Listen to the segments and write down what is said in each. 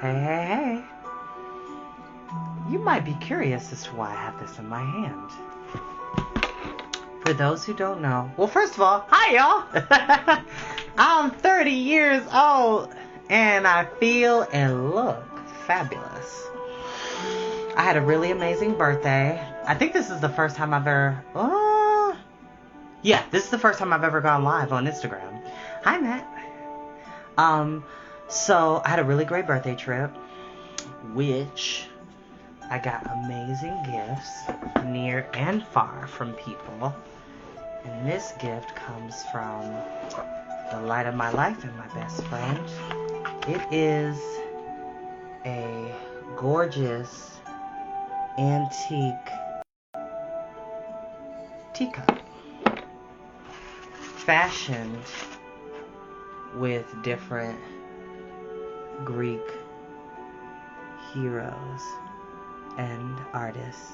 Hey, hey, hey. You might be curious as to why I have this in my hand. For those who don't know, well, first of all, hi y'all. I'm 30 years old and I feel and look fabulous. I had a really amazing birthday. I think this is the first time I've ever, this is the first time I've ever gone live on Instagram. Hi, Matt. So I had a really great birthday trip, which I got amazing gifts near and far from people. And this gift comes from the light of my life and my best friend. It is a gorgeous antique teacup fashioned with different Greek heroes and artists,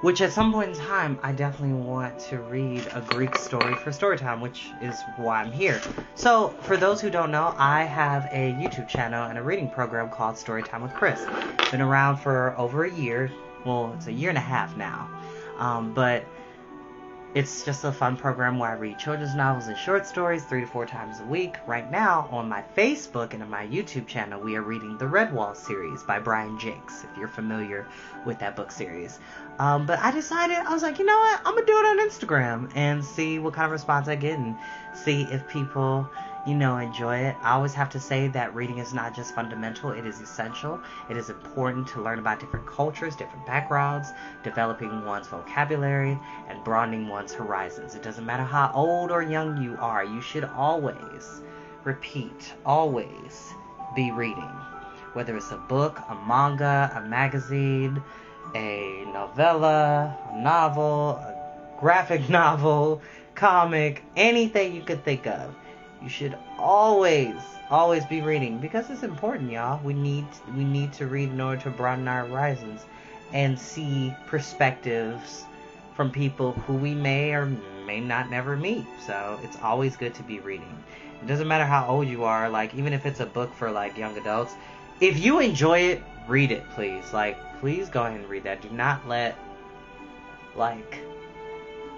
which at some point in time I definitely want to read a Greek story for Storytime, which is why I'm here. So for those who don't know, I have a YouTube channel and a reading program called Storytime with Chris. It's been around for over a year. Well, it's a year and a half now, but it's just a fun program where I read children's novels and short stories 3 to 4 times a week. Right now, on my Facebook and on my YouTube channel, we are reading the Redwall series by Brian Jakes, if you're familiar with that book series. But I decided, I was like, you know what? I'm going to do it on Instagram and see what kind of response I get and see if people, enjoy it. I always have to say that reading is not just fundamental, it is essential. It is important to learn about different cultures, different backgrounds, developing one's vocabulary, and broadening one's horizons. It doesn't matter how old or young you are, you should always be reading. Whether it's a book, a manga, a magazine, a novella, a novel, a graphic novel, comic, anything you could think of. You should always be reading because it's important, y'all. We need to read in order to broaden our horizons and see perspectives from people who we may or may not never meet. So it's always good to be reading. It doesn't matter how old you are, like even if it's a book for like young adults. If you enjoy it, read it, please. Please go ahead and read that. Do not let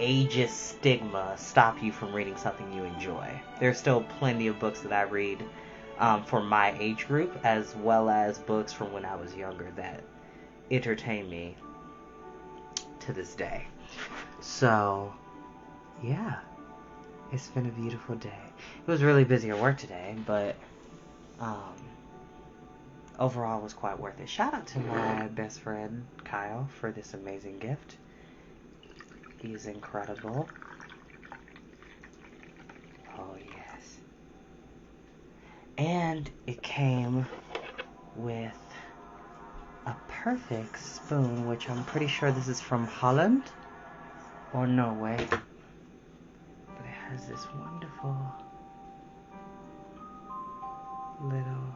ageist stigma stop you from reading something you enjoy. There's still plenty of books that I read for my age group, as well as books from when I was younger that entertain me to this day. So, yeah, it's been a beautiful day. It was really busy at work today, but overall it was quite worth it. Shout out to my best friend Kyle for this amazing gift. He's incredible. Oh, yes. And it came with a perfect spoon, which I'm pretty sure this is from Holland or Norway. But it has this wonderful little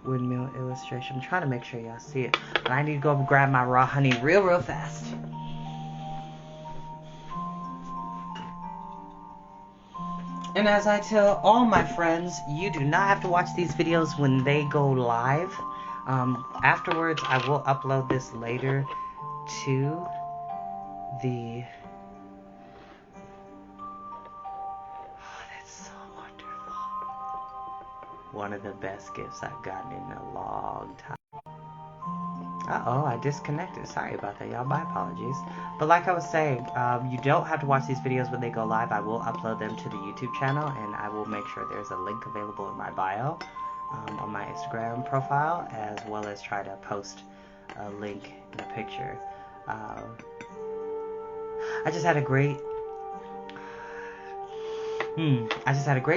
windmill illustration. I'm trying to make sure y'all see it. But I need to go grab my raw honey real fast. And as I tell all my friends, you do not have to watch these videos when they go live. Afterwards, I will upload this later to the... Oh, that's so wonderful. One of the best gifts I've gotten in a long time. Uh-oh, I disconnected. Sorry about that, y'all. My apologies. But like I was saying, you don't have to watch these videos when they go live. I will upload them to the YouTube channel, and I will make sure there's a link available in my bio on my Instagram profile, as well as try to post a link in a picture. I just had a great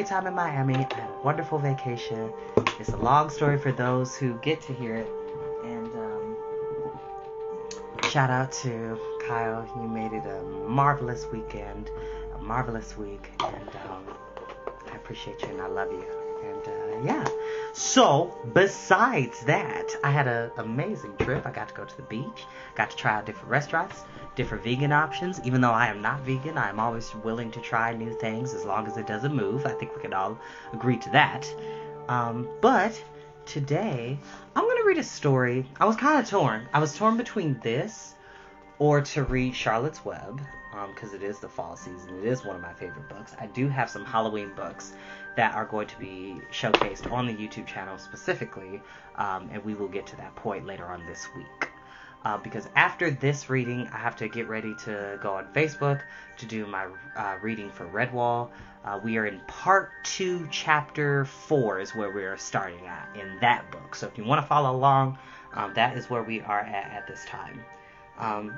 time in Miami. I had a wonderful vacation. It's a long story for those who get to hear it. And shout out to Kyle. You made it a marvelous weekend, a marvelous week, and I appreciate you and I love you. And Yeah. So, besides that, I had an amazing trip. I got to go to the beach, got to try out different restaurants, different vegan options. Even though I am not vegan, I am always willing to try new things as long as it doesn't move. I think we can all agree to that. But today, I'm going to read a story. I was kind of torn. I was torn between this or to read Charlotte's Web, because it is the fall season. It is one of my favorite books. I do have some Halloween books that are going to be showcased on the YouTube channel specifically, and we will get to that point later on this week. Because after this reading, I have to get ready to go on Facebook to do my reading for Redwall. We are in part 2, chapter 4 is where we are starting at in that book. So if you want to follow along, that is where we are at this time.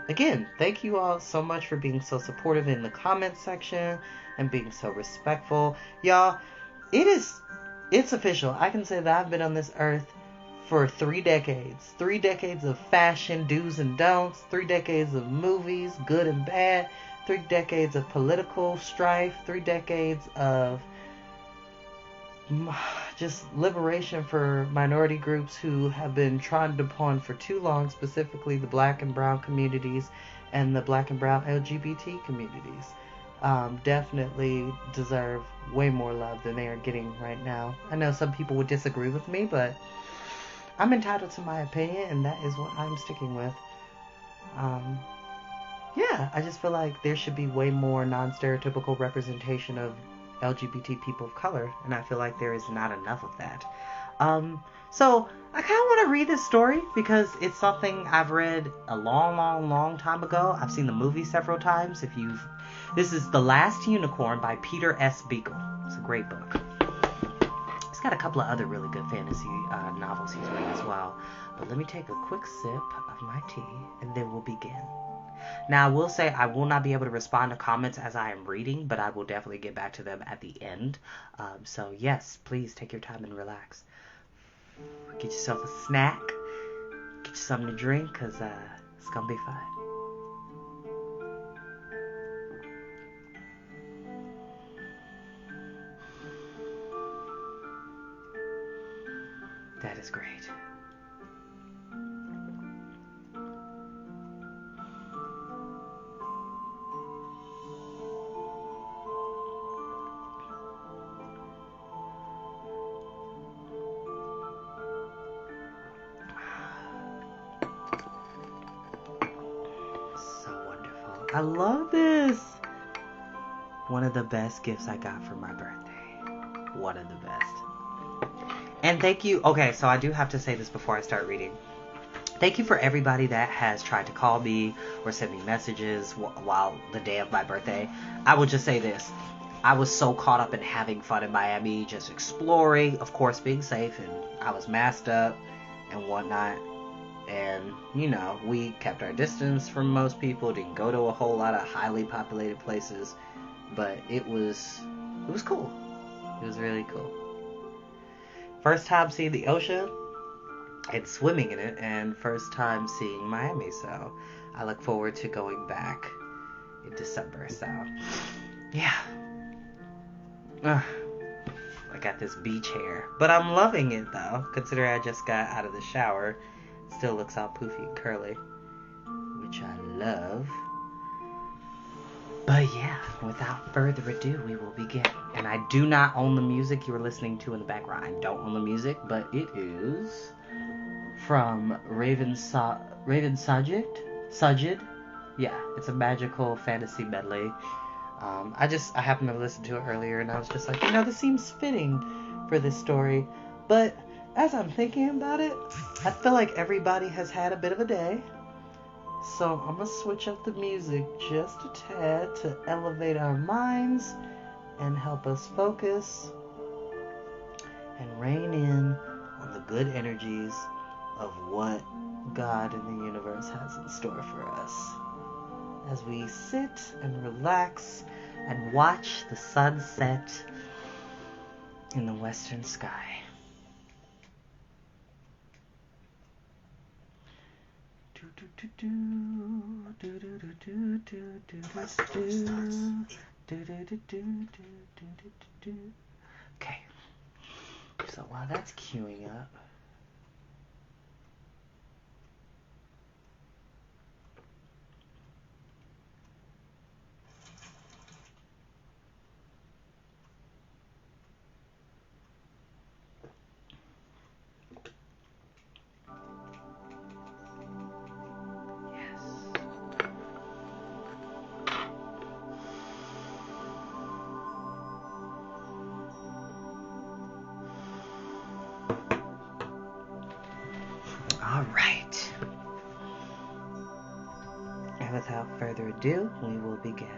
Again, thank you all so much for being so supportive in the comment section and being so respectful. Y'all, it's official. I can say that I've been on this earth for 3 decades. 3 decades of fashion do's and don'ts. 3 decades of movies, good and bad. 3 decades of political strife. 3 decades of just liberation for minority groups who have been trodden upon for too long, specifically the black and brown communities and the black and brown LGBT communities. Definitely deserve way more love than they are getting right now. I know some people would disagree with me, but I'm entitled to my opinion, and that is what I'm sticking with. Yeah, I just feel like there should be way more non-stereotypical representation of LGBT people of color, and I feel like there is not enough of that. So I kind of want to read this story because it's something I've read a long time ago. I've seen the movie several times. This is The Last Unicorn by Peter S. Beagle. It's a great book. He's got a couple of other really good fantasy novels he's written as well. But let me take a quick sip of my tea, and then we'll begin. Now, I will say I will not be able to respond to comments as I am reading, but I will definitely get back to them at the end. So, yes, please take your time and relax. Get yourself a snack. Get you something to drink, because it's going to be fun. That is great. I love this. One of the best gifts I got for my birthday. One of the best. And thank you. Okay, so I do have to say this before I start reading. Thank you for everybody that has tried to call me or send me messages while the day of my birthday. I will just say this. I was so caught up in having fun in Miami, just exploring, of course being safe, and I was masked up and whatnot. And, you know, we kept our distance from most people, didn't go to a whole lot of highly populated places, but it was cool. It was really cool. First time seeing the ocean and swimming in it, and first time seeing Miami, so I look forward to going back in December, so, yeah. I got this beach hair, but I'm loving it, though, considering I just got out of the shower. Still looks all poofy and curly, which I love. But yeah, without further ado, we will begin. And I do not own the music you are listening to in the background. I don't own the music, but it is from Raven Sajid. Yeah, it's a magical fantasy medley. I happened to listen to it earlier, and I was just like, this seems fitting for this story. But as I'm thinking about it, I feel like everybody has had a bit of a day. So I'm going to switch up the music just a tad to elevate our minds and help us focus and rein in on the good energies of what God and the universe has in store for us. As we sit and relax and watch the sun set in the western sky. Okay. So while Oh, that's queuing up. Alright. And without further ado, we will begin.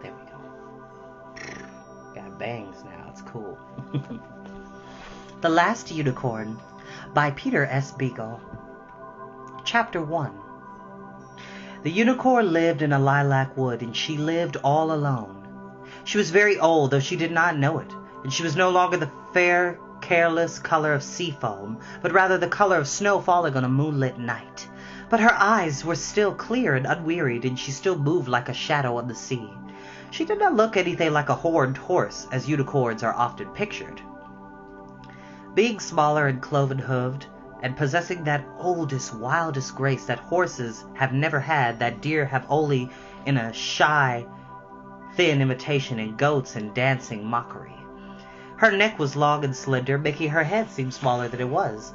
There we go. Got bangs now, it's cool. The Last Unicorn by Peter S. Beagle. Chapter 1. The unicorn lived in a lilac wood, and she lived all alone. She was very old, though she did not know it, and she was no longer the fair, careless color of sea foam, but rather the color of snow falling on a moonlit night. But her eyes were still clear and unwearied, and she still moved like a shadow on the sea. She did not look anything like a horned horse, as unicorns are often pictured. Being smaller and cloven-hooved, and possessing that oldest, wildest grace that horses have never had, that deer have only in a shy, thin imitation, and goats in dancing mockery. Her neck was long and slender, making her head seem smaller than it was,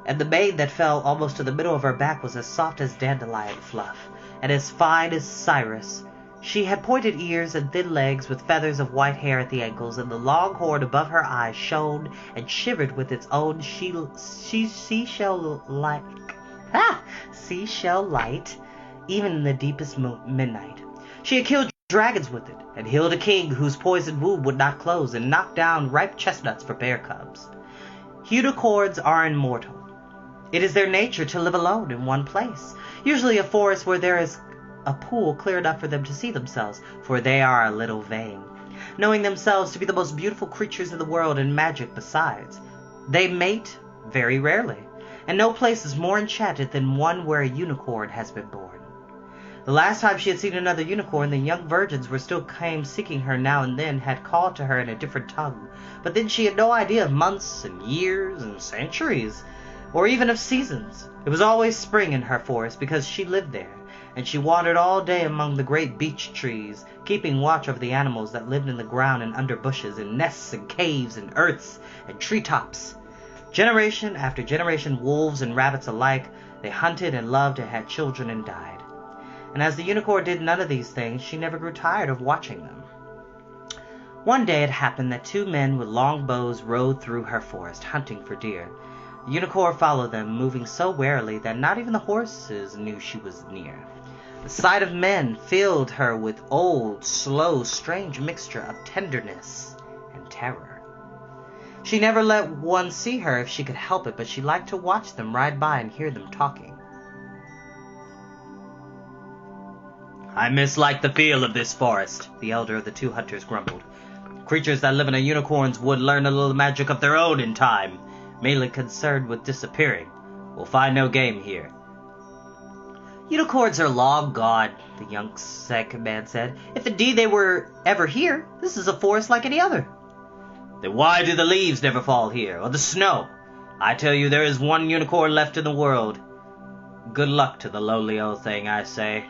and the mane that fell almost to the middle of her back was as soft as dandelion fluff, and as fine as Cyrus. She had pointed ears and thin legs with feathers of white hair at the ankles, and the long horn above her eyes shone and shivered with its own seashell light, even in the deepest midnight. She had killed dragons with it, and healed a king whose poisoned womb would not close, and knocked down ripe chestnuts for bear cubs. Unicorns are immortal. It is their nature to live alone in one place, usually a forest where there is a pool clear enough for them to see themselves, for they are a little vain, knowing themselves to be the most beautiful creatures in the world, and magic besides. They mate very rarely, and no place is more enchanted than one where a unicorn has been born. The last time she had seen another unicorn, the young virgins were still came seeking her now and then, had called to her in a different tongue, but then she had no idea of months and years and centuries, or even of seasons. It was always spring in her forest, because she lived there, and she wandered all day among the great beech trees, keeping watch over the animals that lived in the ground and under bushes, in nests and caves and earths and treetops. Generation after generation, wolves and rabbits alike, they hunted and loved and had children and died. And as the unicorn did none of these things, she never grew tired of watching them. One day it happened that two men with long bows rode through her forest, hunting for deer. The unicorn followed them, moving so warily that not even the horses knew she was near. The sight of men filled her with old, slow, strange mixture of tenderness and terror. She never let one see her if she could help it, but she liked to watch them ride by and hear them talking. "I mislike the feel of this forest," the elder of the two hunters grumbled. "Creatures that live in a unicorn's wood learn a little magic of their own in time, mainly concerned with disappearing. We'll find no game here." "Unicorns are long gone," the young second man said. "If indeed they were ever here, this is a forest like any other." "Then why do the leaves never fall here, or the snow? I tell you there is one unicorn left in the world. Good luck to the lowly old thing, I say.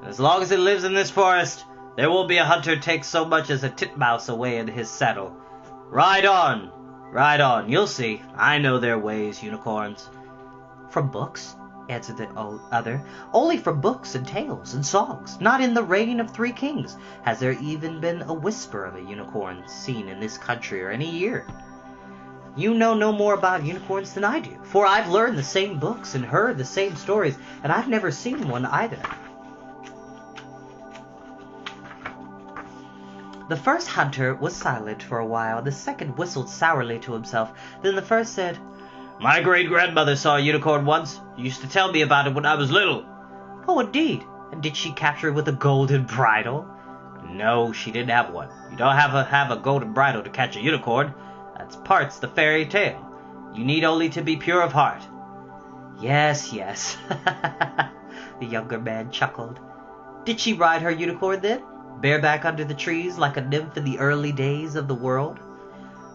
And as long as it lives in this forest, there won't be a hunter take so much as a titmouse away in his saddle. Ride on, you'll see. I know their ways, unicorns." "From books?" answered the other. "Only from books and tales and songs. Not in the reign of 3 kings has there even been a whisper of a unicorn seen in this country or any year." "You know no more about unicorns than I do, for I've learned the same books and heard the same stories, and I've never seen one either." The first hunter was silent for a while. The second whistled sourly to himself. Then the first said, "My great-grandmother saw a unicorn once. She used to tell me about it when I was little." "Oh, indeed? And did she capture it with a golden bridle?" "No, she didn't have one. You don't have a golden bridle to catch a unicorn. That's parts the fairy tale. You need only to be pure of heart." Yes. The younger man chuckled. Did she ride her unicorn then? Bareback under the trees like a nymph in the early days of the world?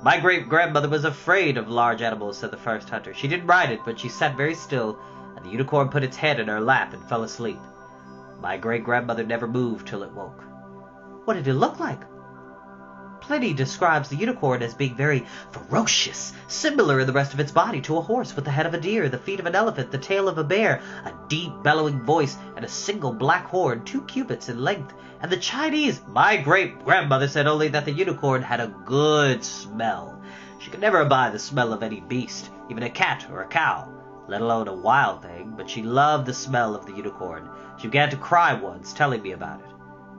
My great-grandmother was afraid of large animals, said the first hunter. She didn't ride it, but she sat very still, and the unicorn put its head in her lap and fell asleep. My great-grandmother never moved till it woke. What did it look like? Pliny describes the unicorn as being very ferocious, similar in the rest of its body to a horse, with the head of a deer, the feet of an elephant, the tail of a bear, a deep bellowing voice, and a single black horn 2 cubits in length. And the Chinese, my great-grandmother said only that the unicorn had a good smell. She could never abide the smell of any beast, even a cat or a cow, let alone a wild thing, but she loved the smell of the unicorn. She began to cry once, telling me about it.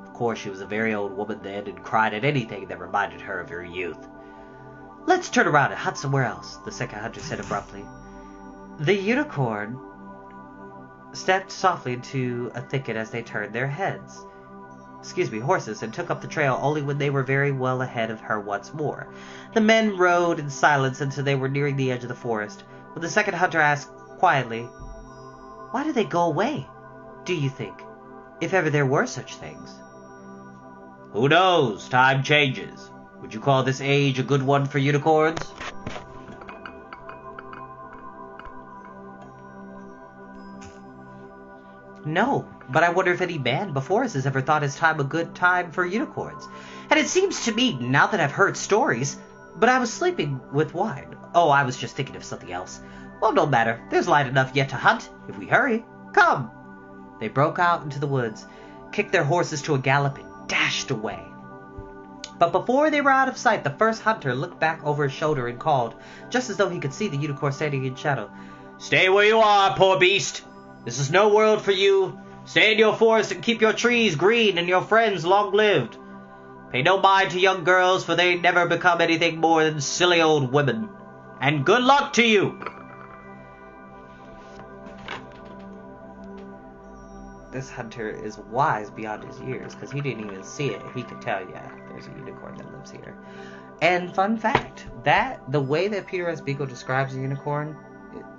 Of course, she was a very old woman then and cried at anything that reminded her of her youth. Let's turn around and hunt somewhere else, the second hunter said abruptly. The unicorn stepped softly into a thicket as they turned their horses, and took up the trail only when they were very well ahead of her once more. The men rode in silence until they were nearing the edge of the forest, when the second hunter asked quietly, Why did they go away, do you think, if ever there were such things? Who knows? Time changes. Would you call this age a good one for unicorns? No, but I wonder if any man before us has ever thought his time a good time for unicorns. And it seems to me, now that I've heard stories, but I was sleeping with wine. Oh, I was just thinking of something else. Well, no matter. There's light enough yet to hunt, if we hurry. Come. They broke out into the woods, kicked their horses to a gallop, and dashed away. But before they were out of sight, the first hunter looked back over his shoulder and called, just as though he could see the unicorn standing in shadow. Stay where you are, poor beast. This is no world for you. Stay in your forest and keep your trees green and your friends long-lived. Pay no mind to young girls, for they never become anything more than silly old women. And good luck to you. This hunter is wise beyond his years, because he didn't even see it. He could tell, yeah, there's a unicorn that lives here. And fun fact, the way that Peter S. Beagle describes a unicorn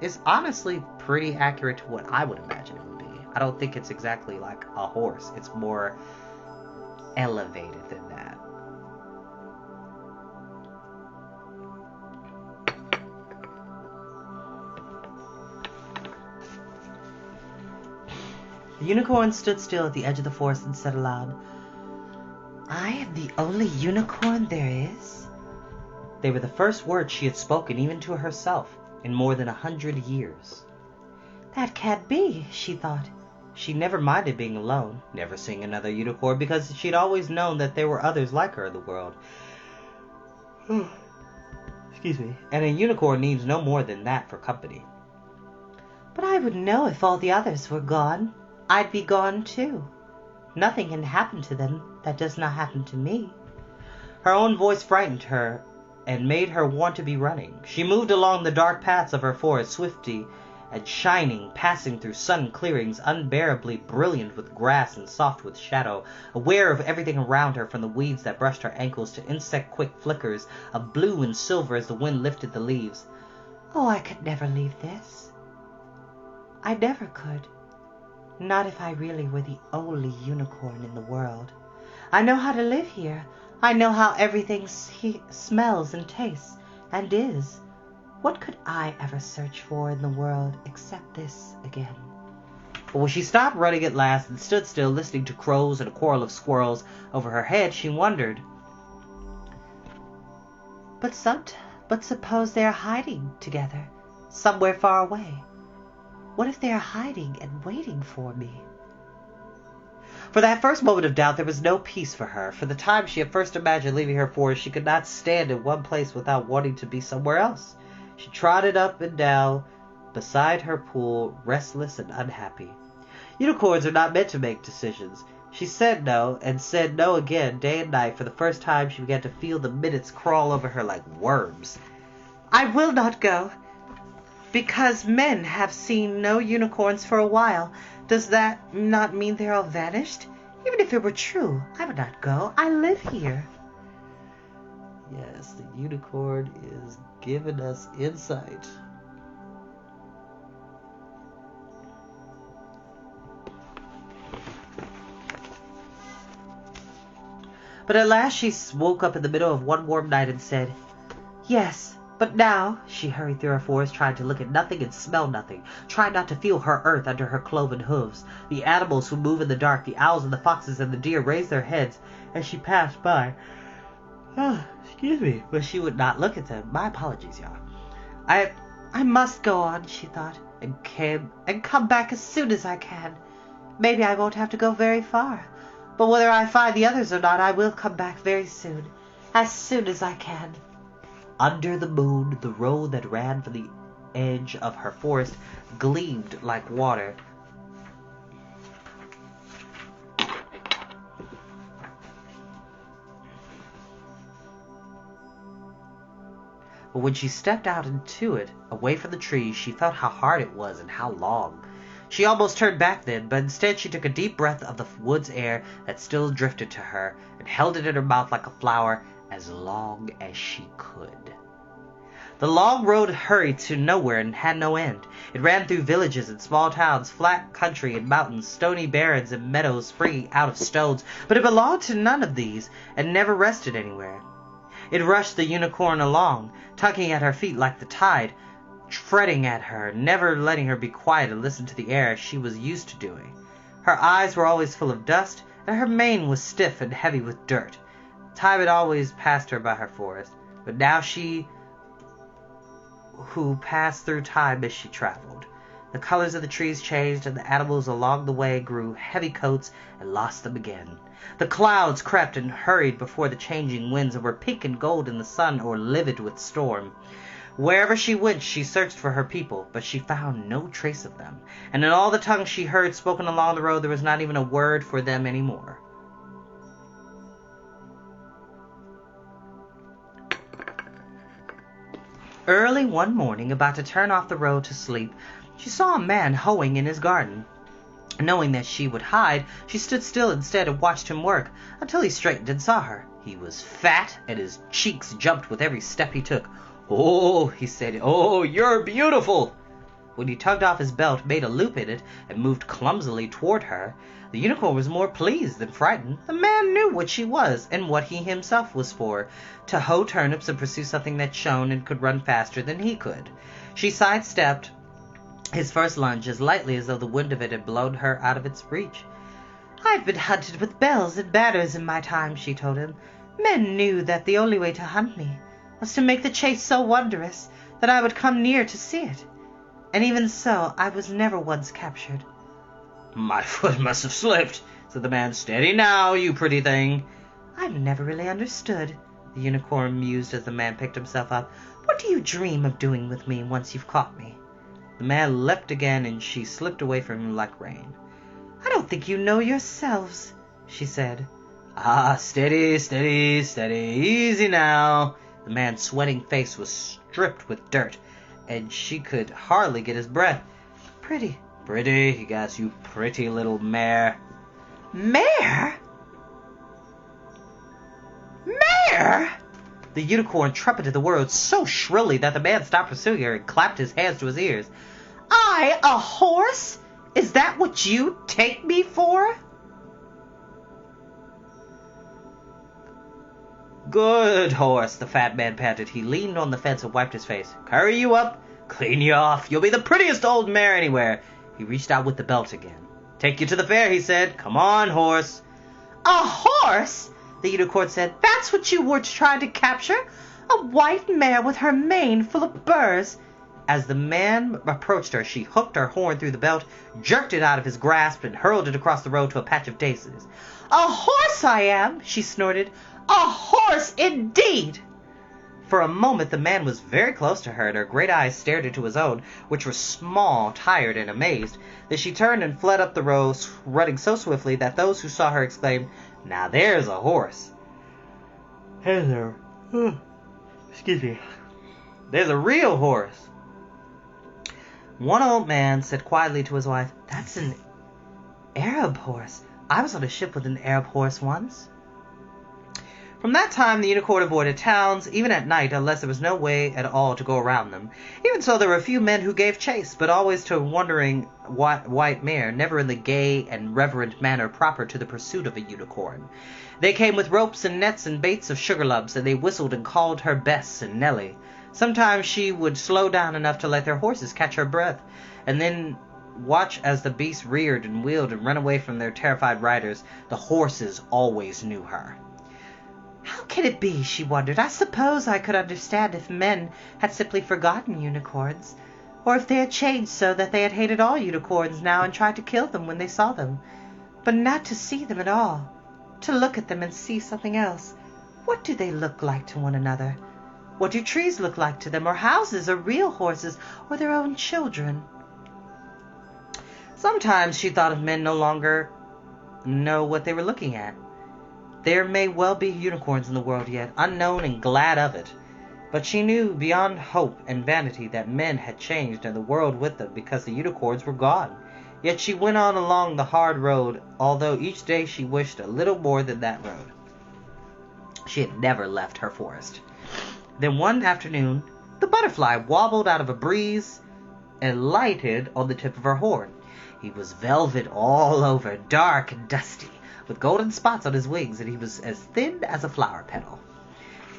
is honestly pretty accurate to what I would imagine it would be. I don't think it's exactly like a horse. It's more elevated than that. The unicorn stood still at the edge of the forest and said aloud, I am the only unicorn there is. They were the first words she had spoken even to herself in more than 100 years. That can't be, she thought. She never minded being alone, never seeing another unicorn, because she'd always known that there were others like her in the world. Excuse me. And a unicorn needs no more than that for company. But I would know if all the others were gone. I'd be gone too. Nothing can happen to them that does not happen to me. Her own voice frightened her and made her want to be running. She moved along the dark paths of her forest, swiftly and shining, passing through sun clearings unbearably brilliant with grass and soft with shadow, aware of everything around her, from the weeds that brushed her ankles to insect-quick flickers of blue and silver as the wind lifted the leaves. Oh, I could never leave this. I never could. Not if I really were the only unicorn in the world. I know how to live here. I know how everything smells and tastes and is. What could I ever search for in the world except this again? But when she stopped running at last and stood still, listening to crows and a quarrel of squirrels over her head, she wondered. But suppose they are hiding together, somewhere far away. What if they are hiding and waiting for me? For that first moment of doubt, there was no peace for her. For the time she had first imagined leaving her forest, she could not stand in one place without wanting to be somewhere else. She trotted up and down beside her pool, restless and unhappy. Unicorns are not meant to make decisions. She said no, and said no again, day and night. For the first time, she began to feel the minutes crawl over her like worms. I will not go. Because men have seen no unicorns for a while, does that not mean they're all vanished? Even if it were true, I would not go. I live here. Yes, the unicorn is giving us insight. But at last she woke up in the middle of one warm night and said, "Yes, but now," she hurried through her forest, trying to look at nothing and smell nothing, trying not to feel her earth under her cloven hooves. The animals who move in the dark, the owls and the foxes and the deer, raised their heads as she passed by. Oh, excuse me. But she would not look at them. My apologies, y'all. I must go on, she thought, and come back as soon as I can. Maybe I won't have to go very far, but whether I find the others or not, I will come back very soon as I can. Under the moon, the road that ran from the edge of her forest gleamed like water. But when she stepped out into it, away from the trees, she felt how hard it was and how long. She almost turned back then, but instead she took a deep breath of the wood's air that still drifted to her, and held it in her mouth like a flower as long as she could. The long road hurried to nowhere and had no end. It ran through villages and small towns, flat country and mountains, stony barrens and meadows springing out of stones, but it belonged to none of these, and never rested anywhere. It rushed the unicorn along, tugging at her feet like the tide, fretting at her, never letting her be quiet and listen to the air as she was used to doing. Her eyes were always full of dust, and her mane was stiff and heavy with dirt. Time had always passed her by her forest, but now she who passed through time as she traveled. The colors of the trees changed, and the animals along the way grew heavy coats and lost them again. The clouds crept and hurried before the changing winds, and were pink and gold in the sun or livid with storm. Wherever she went, she searched for her people, but she found no trace of them, and in all the tongues she heard spoken along the road, there was not even a word for them anymore. Early one morning, about to turn off the road to sleep, she saw a man hoeing in his garden. Knowing that she would hide, she stood still instead and watched him work, until he straightened and saw her. He was fat, and his cheeks jumped with every step he took. "Oh," he said, "oh, you're beautiful." When he tugged off his belt, made a loop in it, and moved clumsily toward her, the unicorn was more pleased than frightened. The man knew what she was, and what he himself was for, to hoe turnips and pursue something that shone and could run faster than he could. She sidestepped his first lunge as lightly as though the wind of it had blown her out of its reach. "I've been hunted with bells and banners in my time," she told him. "Men knew that the only way to hunt me was to make the chase so wondrous that I would come near to see it. And even so, I was never once captured." "My foot must have slipped," said the man. "Steady now, you pretty thing." "I've never really understood," the unicorn mused as the man picked himself up. "What do you dream of doing with me once you've caught me?" The man leapt again, and she slipped away from him like rain. "I don't think you know yourselves," she said. "Ah, steady, steady, steady, easy now." The man's sweating face was stripped with dirt, and she could hardly get his breath. "Pretty." "Pretty," he gasped, "you pretty little mare." "Mare? Mare?" The unicorn trumpeted the words so shrilly that the man stopped pursuing her and clapped his hands to his ears. "I, a horse? Is that what you take me for?" "Good horse," the fat man panted. He leaned on the fence and wiped his face. "Curry you up, clean you off. You'll be the prettiest old mare anywhere." He reached out with the belt again. "Take you to the fair," he said. "Come on, horse." "A horse?" the unicorn said. "That's what you were trying to capture? A white mare with her mane full of burrs." As the man approached her, she hooked her horn through the belt, jerked it out of his grasp, and hurled it across the road to a patch of daisies. "A horse I am," she snorted. "A horse indeed!" For a moment the man was very close to her, and her great eyes stared into his own, which were small, tired, and amazed. Then she turned and fled up the road, running so swiftly that those who saw her exclaimed, "Now there's a horse." "Hey there. Excuse me. There's a real horse." One old man said quietly to his wife, "That's an Arab horse. I was on a ship with an Arab horse once." From that time, the unicorn avoided towns, even at night, unless there was no way at all to go around them. Even so, there were a few men who gave chase, but always to a wandering white mare, never in the gay and reverent manner proper to the pursuit of a unicorn. They came with ropes and nets and baits of sugar lumps, and they whistled and called her Bess and Nellie. Sometimes she would slow down enough to let their horses catch her breath, and then watch as the beasts reared and wheeled and ran away from their terrified riders. The horses always knew her. How can it be, she wondered. I suppose I could understand if men had simply forgotten unicorns, or if they had changed so that they had hated all unicorns now and tried to kill them when they saw them. But not to see them at all, to look at them and see something else. What do they look like to one another? What do trees look like to them, or houses, or real horses, or their own children? Sometimes she thought of men no longer know what they were looking at. There may well be unicorns in the world yet, unknown and glad of it. But she knew beyond hope and vanity that men had changed and the world with them because the unicorns were gone. Yet she went on along the hard road, although each day she wished a little more than that road. She had never left her forest. Then one afternoon, the butterfly wobbled out of a breeze and lighted on the tip of her horn. He was velvet all over, dark and dusty, with golden spots on his wings, and he was as thin as a flower petal.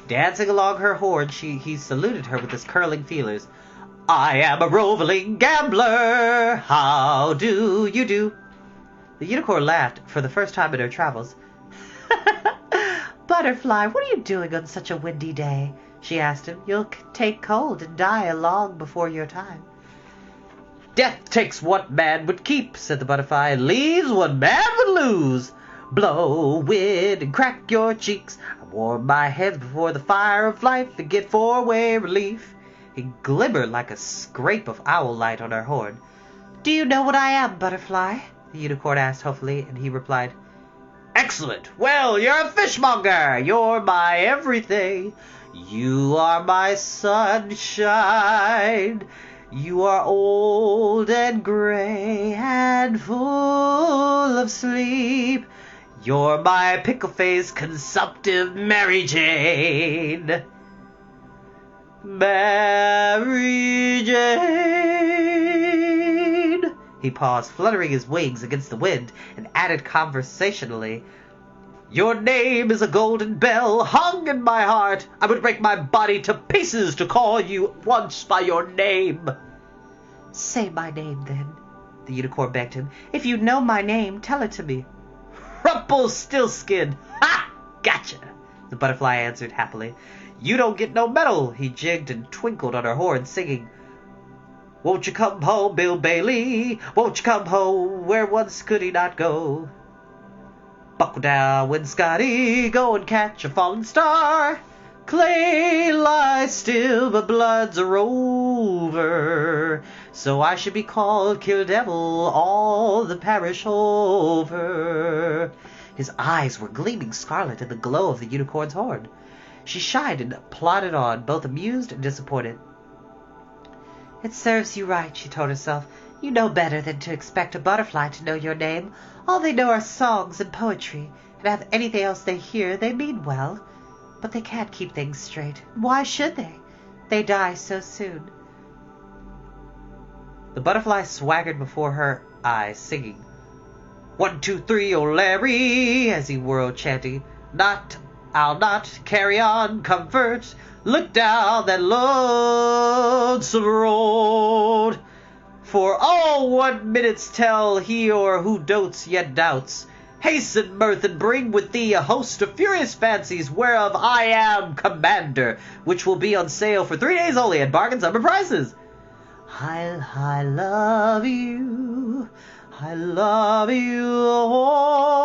Dancing along her horn, he saluted her with his curling feelers. I am a roving gambler. How do you do? The unicorn laughed for the first time in her travels. Butterfly, what are you doing on such a windy day? She asked him. You'll take cold and die long before your time. Death takes what man would keep, said the butterfly, and leaves what man would lose. Blow, wind, and crack your cheeks. I warm my head before the fire of life and get four-way relief. He glimmered like a scrape of owl light on her horn. Do you know what I am, butterfly? The unicorn asked hopefully, and he replied, Excellent! Well, you're a fishmonger! You're my everything! You are my sunshine! You are old and gray and full of sleep. You're my pickle-faced, consumptive Mary Jane. Mary Jane. He paused, fluttering his wings against the wind, and added conversationally, Your name is a golden bell hung in my heart. I would break my body to pieces to call you once by your name. Say my name, then, the unicorn begged him. If you know my name, tell it to me. Rumpelstiltskin! Ha! Gotcha! The butterfly answered happily. You don't get no medal! He jigged and twinkled on her horn, singing, Won't you come home, Bill Bailey? Won't you come home where once could he not go? Buckle down, when Scotty, go and catch a falling star. Clay lies still, but bloods are over. So I should be called Kill Devil all the parish over. His eyes were gleaming scarlet in the glow of the unicorn's horn. She shied and plodded on, both amused and disappointed. It serves you right, she told herself. You know better than to expect a butterfly to know your name. All they know are songs and poetry, and have anything else they hear, they mean well. But they can't keep things straight. Why should they? They die so soon. The butterfly swaggered before her eyes, singing, 1, 2, 3, oh Larry, as he whirled, chanting, I'll not carry on comfort. Look down that lonesome road. For all 1 minute's tell, he or who dotes yet doubts. Hasten, mirth, and bring with thee a host of furious fancies, whereof I am commander, which will be on sale for 3 days only at bargain summer prices. I love you,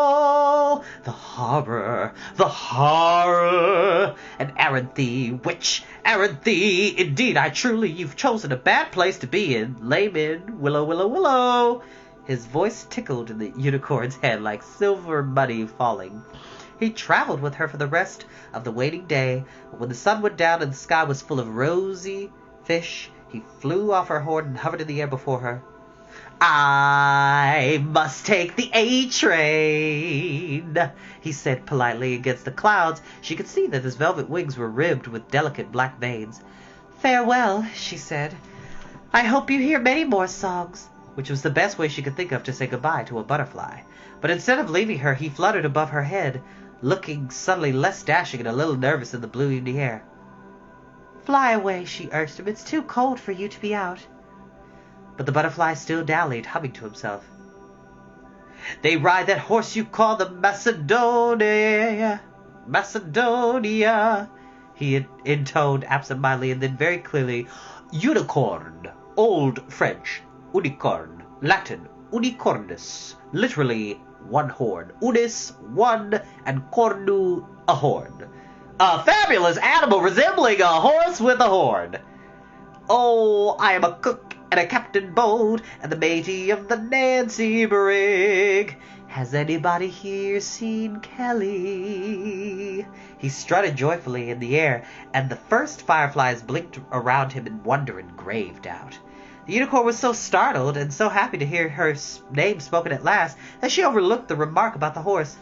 oh, the horror, and Aranthe, witch, Aranthe, indeed, you've chosen a bad place to be in, layman, willow, willow, willow. His voice tickled in the unicorn's head like silver money falling. He traveled with her for the rest of the waiting day, but when the sun went down and the sky was full of rosy fish, he flew off her horn and hovered in the air before her. I must take the A train, he said politely against the clouds. She could see that his velvet wings were ribbed with delicate black veins. Farewell, she said. I hope you hear many more songs, which was the best way she could think of to say goodbye to a butterfly. But instead of leaving her, he fluttered above her head, looking suddenly less dashing and a little nervous in the blue evening air. Fly away, she urged him. It's too cold for you to be out. But the butterfly still dallied, humming to himself. They ride that horse you call the Macedonia, Macedonia, he intoned absent-mindedly, and then very clearly, unicorn, Old French, unicorn, Latin, unicornus, literally one horn, unis, one, and cornu, a horn. A fabulous animal resembling a horse with a horn. Oh, I am a cook and a captain bold, and the matey of the Nancy brig. Has anybody here seen Kelly? He strutted joyfully in the air, and the first fireflies blinked around him in wonder and grave doubt. The unicorn was so startled and so happy to hear her name spoken at last that she overlooked the remark about the horse.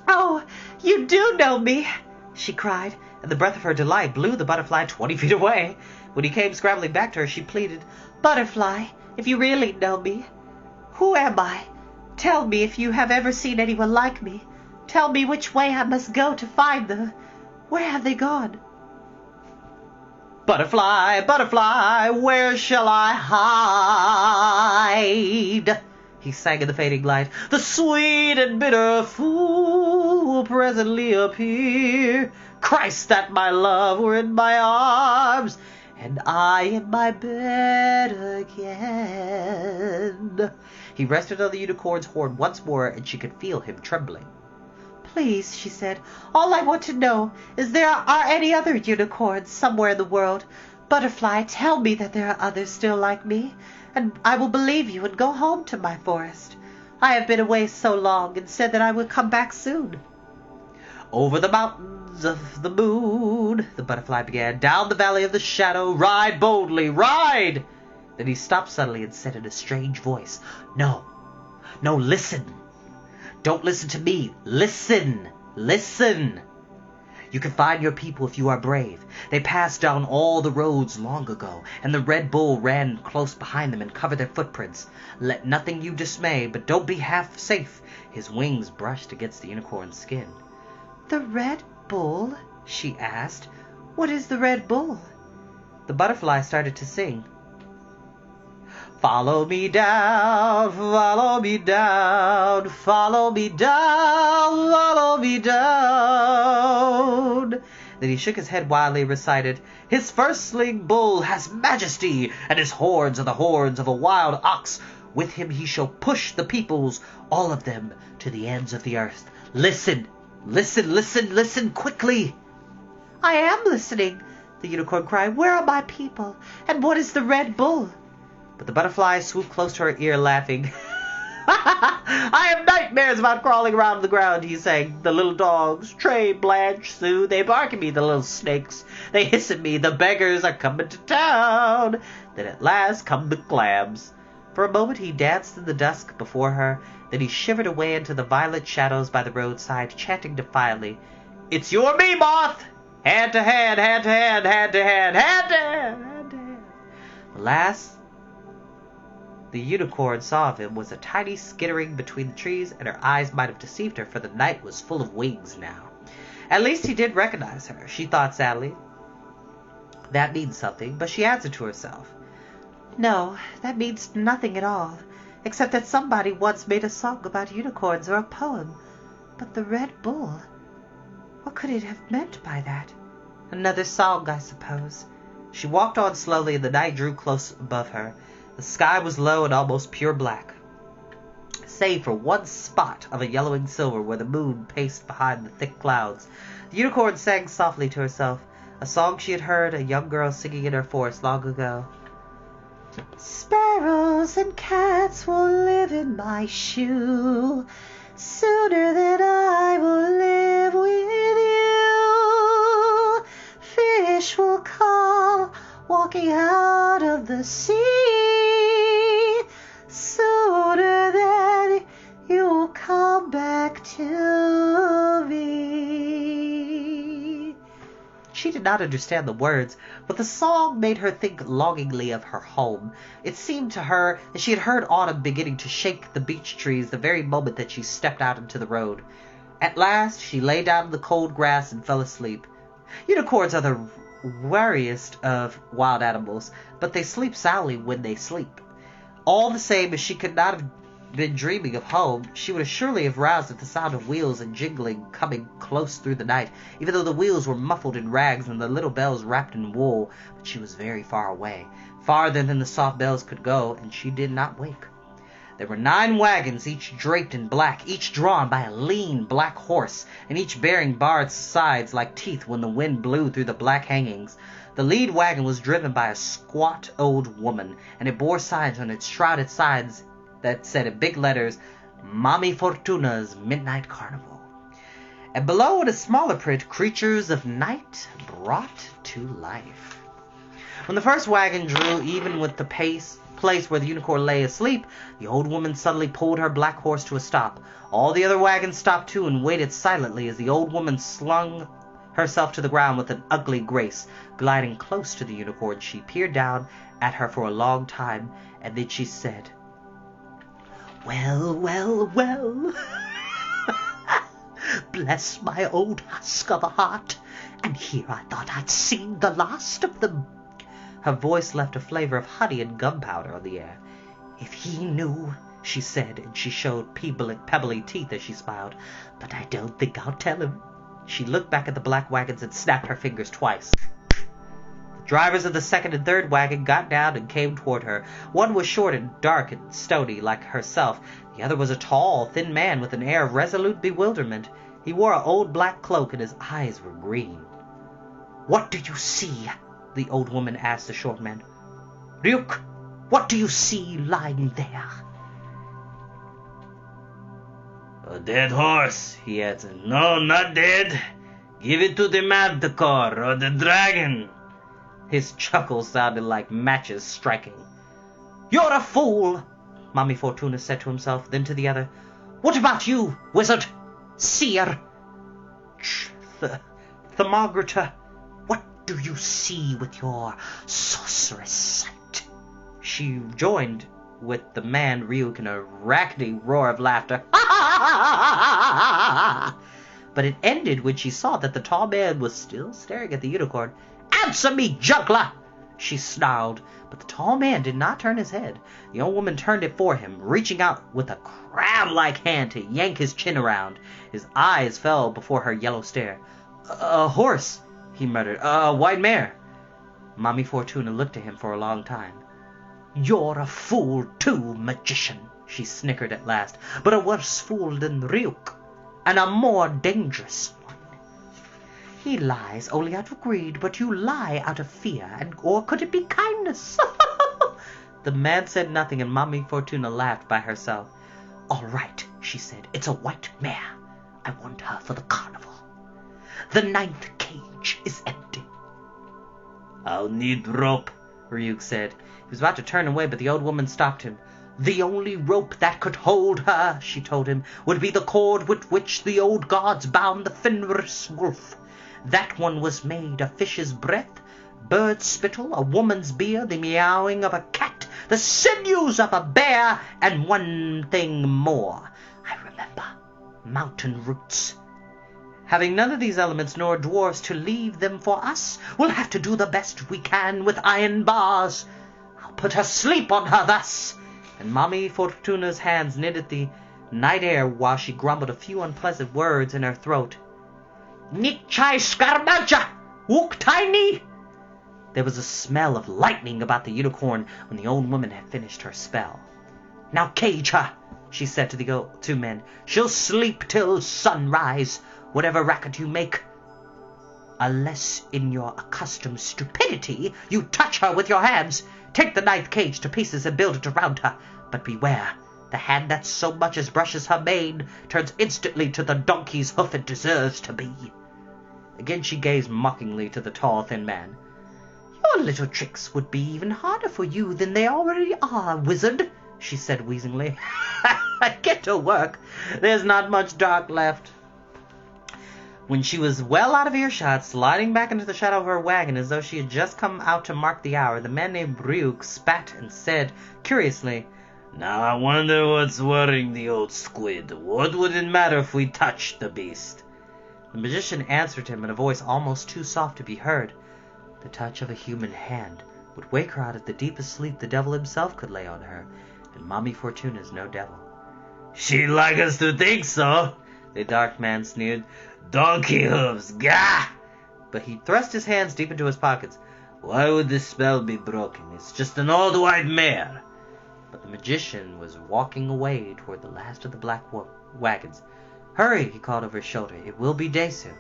Oh, you do know me, she cried, and the breath of her delight blew the butterfly 20 feet away. When he came scrambling back to her, she pleaded, Butterfly, if you really know me, who am I? Tell me if you have ever seen anyone like me. Tell me which way I must go to find them. Where have they gone? Butterfly, butterfly, where shall I hide? He sang in the fading light. The sweet and bitter fool will presently appear. Christ, that my love were in my arms, and I in my bed again. He rested on the unicorn's horn once more, and she could feel him trembling. Please, she said, all I want to know is there are any other unicorns somewhere in the world. Butterfly, tell me that there are others still like me, and I will believe you and go home to my forest. I have been away so long and said that I would come back soon. Over the mountains of the moon, the butterfly began, down the valley of the shadow, ride boldly, ride! Then he stopped suddenly and said in a strange voice, No, listen. Don't listen to me. Listen, listen. You can find your people if you are brave. They passed down all the roads long ago, and the Red Bull ran close behind them and covered their footprints. Let nothing you dismay, but don't be half safe. His wings brushed against the unicorn's skin. The Red Bull? She asked. What is the Red Bull? The butterfly started to sing. Follow me down, follow me down, follow me down, follow me down. Then he shook his head wildly and recited, His firstling bull has majesty, and his horns are the horns of a wild ox. With him he shall push the peoples, all of them, to the ends of the earth. Listen, listen, listen, listen quickly. I am listening, the unicorn cried. Where are my people, and what is the Red Bull? But the butterfly swooped close to her ear, laughing. I have nightmares about crawling around the ground, he sang. The little dogs, Tray, Blanche, Sue, they bark at me, the little snakes. They hiss at me, the beggars are coming to town. Then at last come the clams. For a moment he danced in the dusk before her. Then he shivered away into the violet shadows by the roadside, chanting defiantly, It's you or me, moth! Hand to hand, hand to hand, hand to hand, hand to hand, hand to hand. Alas, the unicorn saw of him was a tiny skittering between the trees, and her eyes might have deceived her, for the night was full of wings now. At least he did recognize her, she thought sadly. That means something, but she answered to herself. No, that means nothing at all, except that somebody once made a song about unicorns or a poem. But the Red Bull, what could it have meant by that? Another song, I suppose. She walked on slowly, and the night drew close above her. The sky was low and almost pure black, save for one spot of a yellowing silver where the moon paced behind the thick clouds. The unicorn sang softly to herself, a song she had heard a young girl singing in her forest long ago. Sparrows and cats will live in my shoe sooner than I will live with you. Fish will come walking out of the sea back to me. She did not understand the words, but the song made her think longingly of her home. It seemed to her that she had heard autumn beginning to shake the beech trees the very moment that she stepped out into the road. At last she lay down in the cold grass and fell asleep. Unicorns are the wariest of wild animals, but they sleep soundly when they sleep. All the same, if she could not have been dreaming of home, she would surely have roused at the sound of wheels and jingling coming close through the night, even though the wheels were muffled in rags and the little bells wrapped in wool. But she was very far away, farther than the soft bells could go, and she did not wake. There were 9 wagons, each draped in black, each drawn by a lean black horse, and each bearing barred sides like teeth when the wind blew through the black hangings. The lead wagon was driven by a squat old woman, and it bore signs on its shrouded sides that said in big letters, Mommy Fortuna's Midnight Carnival. And below in a smaller print, Creatures of Night Brought to Life. When the first wagon drew even with the place where the unicorn lay asleep, the old woman suddenly pulled her black horse to a stop. All the other wagons stopped too and waited silently as the old woman slung herself to the ground with an ugly grace. Gliding close to the unicorn, she peered down at her for a long time, and then she said, Well, well, well. Bless my old husk of a heart. And here I thought I'd seen the last of them. Her voice left a flavor of honey and gunpowder on the air. If he knew, she said, and she showed pebbly teeth as she smiled. But I don't think I'll tell him. She looked back at the black wagons and snapped her fingers twice. The drivers of the second and third wagon got down and came toward her. One was short and dark and stony, like herself. The other was a tall, thin man with an air of resolute bewilderment. He wore an old black cloak, and his eyes were green. What do you see? The old woman asked the short man. Ryuk, what do you see lying there? A dead horse, he answered. No, not dead. Give it to the manticore or the dragon. His chuckle sounded like matches striking. You're a fool, Mommy Fortuna said to himself, then to the other. What about you, wizard? Seer? Thermometer? What do you see with your sorceress sight? She joined with the man Ryuk in a rackety roar of laughter. But it ended when she saw that the tall man was still staring at the unicorn. Answer me, juggler! She snarled, but the tall man did not turn his head. The old woman turned it for him, reaching out with a crab-like hand to yank his chin around. His eyes fell before her yellow stare. A horse, he muttered. A white mare. Mommy Fortuna looked at him for a long time. You're a fool too, magician, she snickered at last, but a worse fool than Ryuk, and a more dangerous one. He lies only out of greed, but you lie out of fear, or could it be kindness? The man said nothing, and Mommy Fortuna laughed by herself. All right, she said, it's a white mare. I want her for the carnival. The 9th cage is empty. I'll need rope, Ryuk said. He was about to turn away, but the old woman stopped him. The only rope that could hold her, she told him, would be the cord with which the old gods bound the Fenris wolf. That one was made of fish's breath, bird's spittle, a woman's beer, the meowing of a cat, the sinews of a bear, and one thing more. I remember, mountain roots. Having none of these elements nor dwarfs to leave them for us, we'll have to do the best we can with iron bars. I'll put a sleep on her thus. And Mommy Fortuna's hands knitted the night air while she grumbled a few unpleasant words in her throat. Nichai skarmaja, wook tiny. There was a smell of lightning about the unicorn when the old woman had finished her spell. Now cage her, she said to the 2 men. She'll sleep till sunrise, whatever racket you make. Unless in your accustomed stupidity you touch her with your hands. Take the 9th cage to pieces and build it around her. But beware, the hand that so much as brushes her mane turns instantly to the donkey's hoof it deserves to be. Again she gazed mockingly to the tall, thin man. Your little tricks would be even harder for you than they already are, wizard, she said wheezingly. Get to work. There's not much dark left. When she was well out of earshot, sliding back into the shadow of her wagon as though she had just come out to mark the hour, the man named Ryuk spat and said, curiously, "Now I wonder what's worrying the old squid. What would it matter if we touched the beast?" The magician answered him in a voice almost too soft to be heard. The touch of a human hand would wake her out of the deepest sleep the devil himself could lay on her, and Mommy Fortuna's no devil. "She'd like us to think so," the dark man sneered. "Donkey hooves, gah!" But he thrust his hands deep into his pockets. "Why would the spell be broken? It's just an old white mare." But the magician was walking away toward the last of the black wagons. "Hurry," he called over his shoulder. "It will be day soon."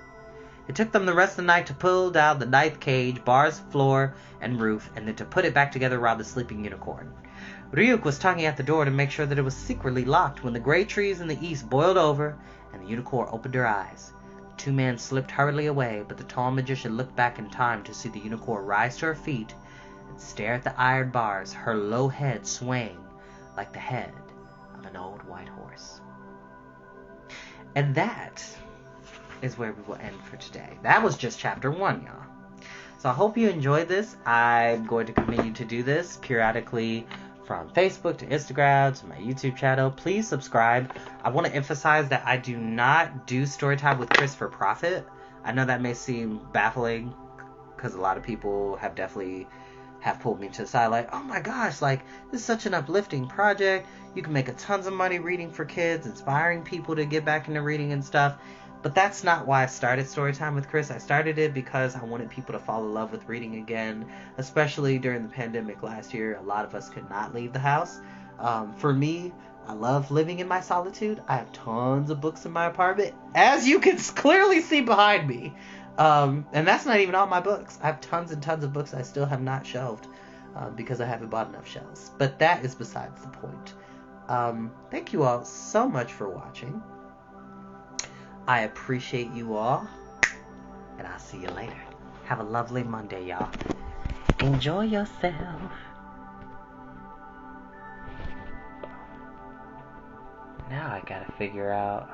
It took them the rest of the night to pull down the ninth cage, bars, floor, and roof, and then to put it back together around the sleeping unicorn. Ryuk was tugging at the door to make sure that it was secretly locked when the gray trees in the east boiled over, and the unicorn opened her eyes. The two men slipped hurriedly away, but the tall magician looked back in time to see the unicorn rise to her feet and stare at the iron bars, her low head swaying like the head of an old white horse. And that is where we will end for today. That was just chapter 1, y'all. So I hope you enjoyed this. I'm going to continue to do this periodically from Facebook to Instagram to my YouTube channel. Please subscribe. I want to emphasize that I do not do Storytime with Chris for profit. I know that may seem baffling because a lot of people have definitely pulled me to the side like, oh my gosh, like, this is such an uplifting project. You can make a tons of money reading for kids, inspiring people to get back into reading and stuff. But that's not why I started Storytime with Chris. I started it because I wanted people to fall in love with reading again, especially during the pandemic last year. A lot of us could not leave the house. For me, I love living in my solitude. I have tons of books in my apartment, as you can clearly see behind me. And that's not even all my books. I have tons and tons of books I still have not shelved because I haven't bought enough shelves. But that is besides the point. Thank you all so much for watching. I appreciate you all, and I'll see you later. Have a lovely Monday, y'all. Enjoy yourself. Now I gotta figure out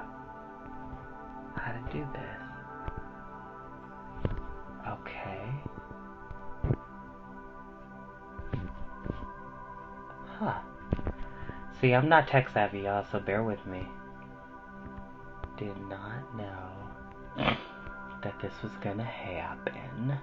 how to do this. Okay. Huh. See, I'm not tech savvy, y'all, so bear with me. Did not know that this was gonna happen.